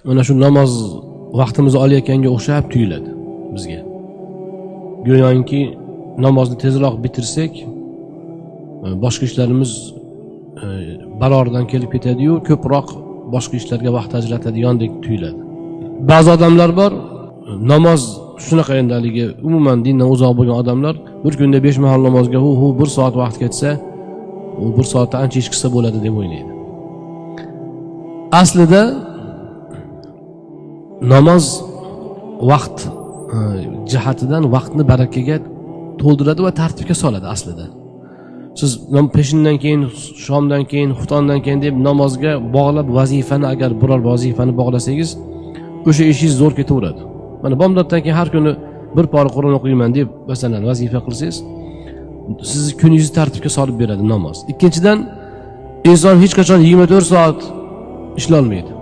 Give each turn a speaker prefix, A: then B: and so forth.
A: mana shu namoz vaqtimizni olayotganga o'xshab tuyuladi bizga. Go'yoki namozni tezroq bitirsak, boshqa ishlarimiz baroridan kelib ketadi-yu, ko'proq boshqa ishlarga vaqt ajratadigandek tuyuladi. Ba'zi odamlar bor, namoz shunaqa endi haligi umuman dindan uzoq bo'lgan odamlar bir kunda 5 mahal namozga 1 soat vaqt ketsa, u 1 soatda ancha ish qilsa bo'ladi deb o'ylaydi. Aslida namoz vaqt jihatidan vaqtni barakaga to'ldiradi va tartibga soladi aslida. Siz peshindan keyin, shomdan keyin, xuftondan keyin deb namozga bog'lab vazifani agar biror vazifani bog'lasangiz, o'sha ishingiz zo'r ketaveradi. Mana bomdoddan keyin har kuni bir pora Qur'on o'qiyman deb masalan vazifa qilsangiz, sizni kuningizni tartibga solib beradi namoz. Ikkinchidan, inson hech qachon 24 soat ishlolmaydi.